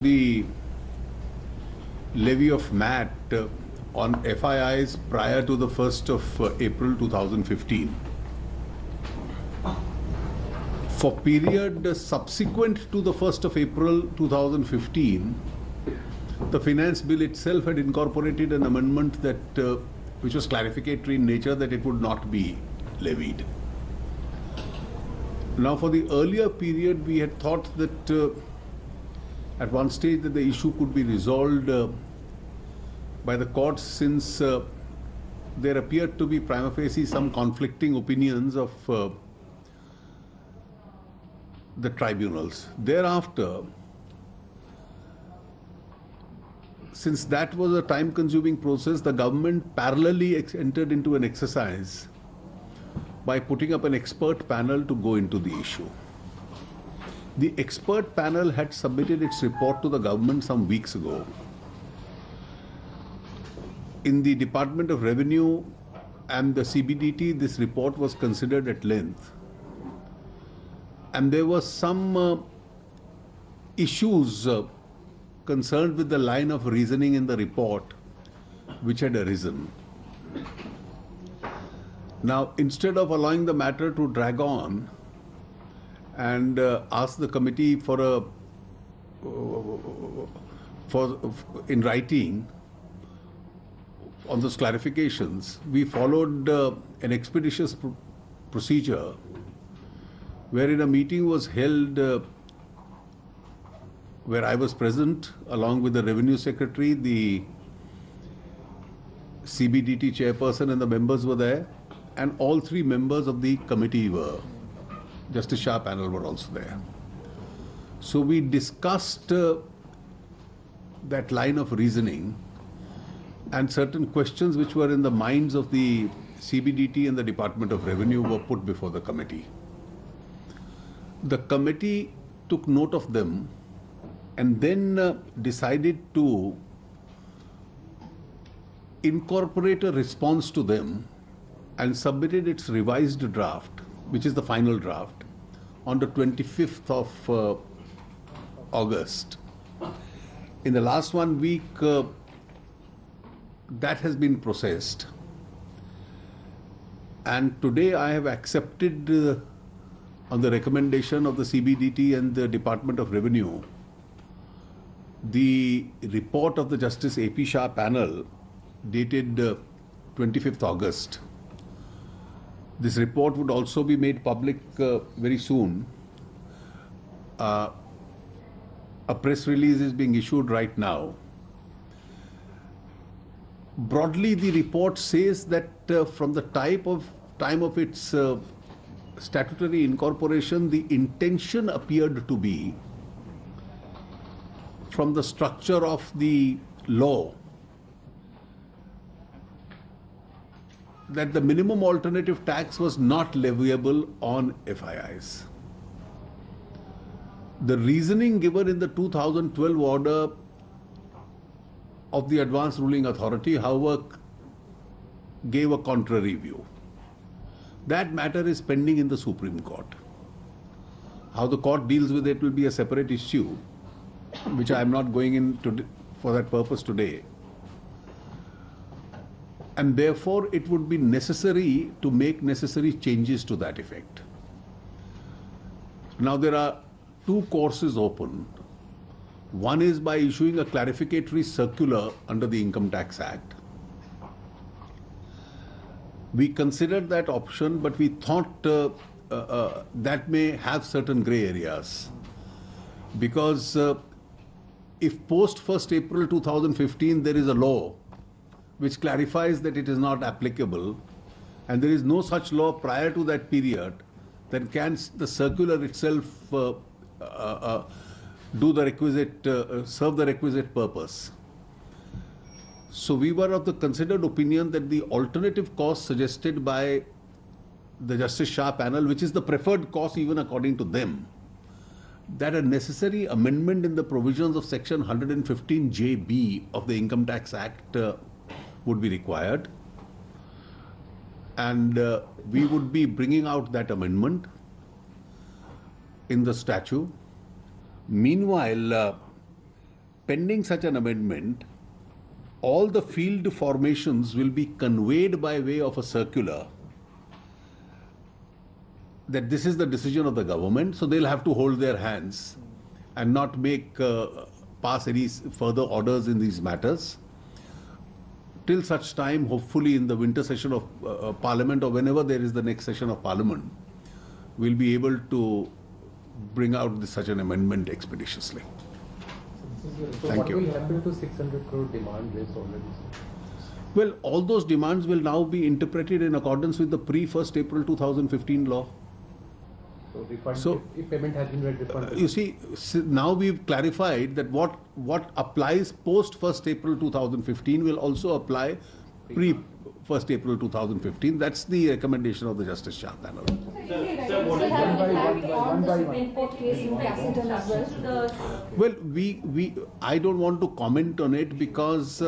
the levy of MAT on FIIs prior to the 1st of April 2015. For period subsequent to the 1st of April 2015, the finance bill itself had incorporated an amendment that which was clarificatory in nature, that it would not be levied. Now, for the earlier period, we had thought that at one stage that the issue could be resolved by the courts, since there appeared to be prima facie some conflicting opinions of the tribunals. Thereafter, since that was a time-consuming process, the government parallelly entered into an exercise by putting up an expert panel to go into the issue. The expert panel had submitted its report to the government some weeks ago. In the Department of Revenue and the CBDT, this report was considered at length. And there were some issues concerned with the line of reasoning in the report which had arisen. Now, instead of allowing the matter to drag on and ask the committee for in writing on those clarifications, we followed an expeditious procedure wherein a meeting was held where I was present along with the Revenue Secretary, the CBDT chairperson and the members were there, and all three members of the committee were. Justice Shah panel were also there. So we discussed that line of reasoning, and certain questions which were in the minds of the CBDT and the Department of Revenue were put before the committee. The committee took note of them and then decided to incorporate a response to them and submitted its revised draft, which is the final draft, on the 25th of August. In the last 1 week, that has been processed. And today I have accepted, on the recommendation of the CBDT and the Department of Revenue, the report of the Justice A P Shah panel dated 25th August. This report would also be made public very soon. A press release is being issued right now. Broadly, the report says that from the time of its statutory incorporation, the intention appeared to be, from the structure of the law, that the minimum alternative tax was not leviable on FIIs. The reasoning given in the 2012 order of the Advanced Ruling Authority, however, gave a contrary view. That matter is pending in the Supreme Court. How the court deals with it will be a separate issue, which I am not going into for that purpose today. And therefore, it would be necessary to make necessary changes to that effect. Now, there are two courses open. One is by issuing a clarificatory circular under the Income Tax Act. We considered that option, but we thought that may have certain grey areas. Because if post 1st April 2015 there is a law which clarifies that it is not applicable, and there is no such law prior to that period, then can the circular itself do the requisite, serve the requisite purpose? So we were of the considered opinion that the alternative course suggested by the Justice Shah panel, which is the preferred course even according to them, that a necessary amendment in the provisions of section 115JB of the Income Tax Act would be required, and we would be bringing out that amendment in the statute. Meanwhile, pending such an amendment, all the field formations will be conveyed by way of a circular that this is the decision of the government, so they'll have to hold their hands and not make pass any further orders in these matters till such time, hopefully in the winter session of Parliament, or whenever there is the next session of Parliament, we'll be able to bring out such an amendment expeditiously. So Thank what you. will happen to 600 crore demand raised already? Well, all those demands will now be interpreted in accordance with the pre-1st April 2015 law. So refund, So, if payment has been made, refund. You see, now we've clarified that what applies post 1st April 2015 will also apply pre 1st April 2015. That's the recommendation of the Justice Shah panel. Sir, what is on the Supreme Court case in Caxton as well? Well, I don't want to comment on it because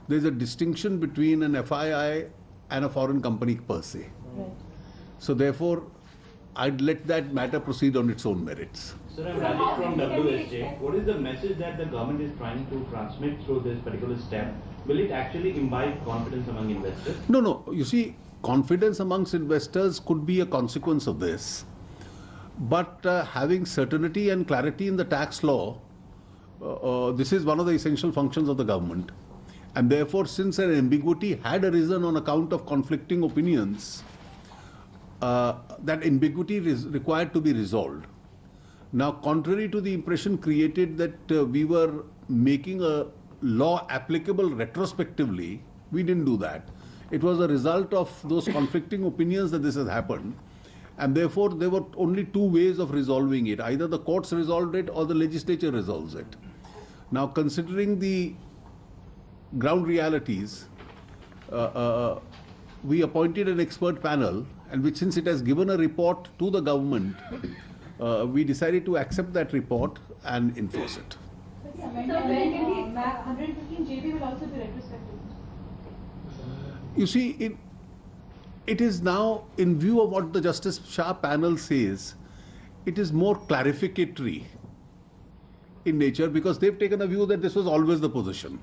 there's a distinction between an FII and a foreign company per se. Right. So therefore, I'd let that matter proceed on its own merits. Sir, I'm Rajesh from WSJ. What is the message that the government is trying to transmit through this particular step? Will it actually imbibe confidence among investors? No. You see, confidence amongst investors could be a consequence of this. But having certainty and clarity in the tax law, this is one of the essential functions of the government. And therefore, since an ambiguity had arisen on account of conflicting opinions, that ambiguity is required to be resolved. Now, contrary to the impression created that we were making a law applicable retrospectively, we didn't do that. It was a result of those conflicting opinions that this has happened. And therefore, there were only two ways of resolving it. Either the courts resolved it or the legislature resolves it. Now, considering the ground realities, we appointed an expert panel, and which, since it has given a report to the government, we decided to accept that report and enforce it. So when can 115 JB will also be retrospective? You see, it is now, in view of what the Justice Shah panel says, it is more clarificatory in nature because they've taken a view that this was always the position.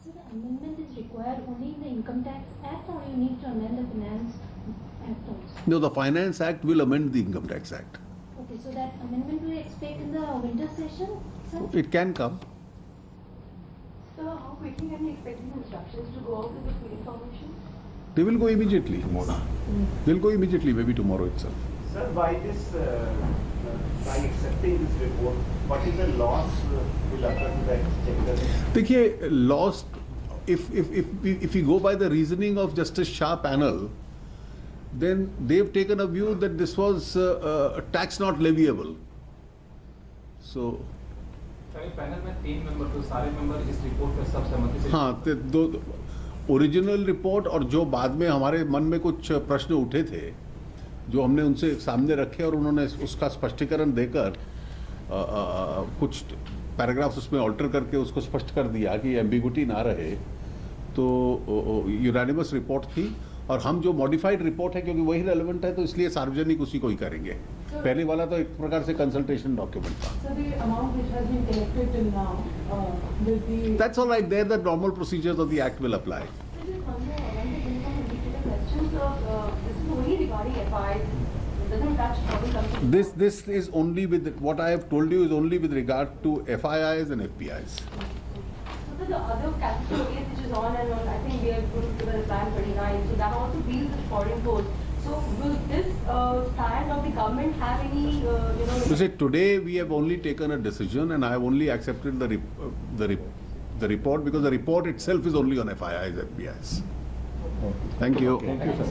So the amendment is required only in the Income Tax Act, or you need to amend the Finance Act also? No, the Finance Act will amend the Income Tax Act. Okay, so that amendment we expect in the winter session, sir? It can come. So how quickly can we expect these instructions to go out with the field information? They will go immediately. They'll go immediately, maybe tomorrow itself. Sir, by this, by accepting this report, what is the loss will occur to the exchequer? देखिए, loss, if we go by the reasoning of Justice Shah panel, then they've taken a view that this was a tax not leviable. So, panel में 3 member तो सारे member इस report पे सब सहमति से हाँ, तो दो ओरिजिनल रिपोर्ट और जो बाद में हमारे मन में कुछ प्रश्न उठे थे, जो हमने उनसे सामने रखे और उन्होंने उसका स्पष्टीकरण देकर कुछ पैराग्राफ्स उसमें ऑल्टर करके उसको स्पष्ट कर दिया कि एम्बिगुटी ना रहे, तो यूनानिमस रिपोर्ट थी और हम जो मॉडिफाइड रिपोर्ट है क्योंकि वही रेलेवेंट है तो इसलिए सार्वजनिक उसी को ही करेंगे. पहले वाला तो एक प्रकार से कंसल्टेशन डॉक्यूमेंट था. So the amount which has been collected till now will be... That's all right. There the normal procedures of the Act will apply. So just one more, when the income repeated question, so this is only regarding FIIs, it doesn't touch foreign companies. This is only with, what I have told you is only with regard to FIIs and FPIs. So the other capital case which is on and on, I think we are going to give a plan 29, so that also deals with foreign posts. So will this stand of the government have any, You see, today we have only taken a decision and I have only accepted the report because the report itself is only on FIIs, FPIs. Thank you. Thank you, sir.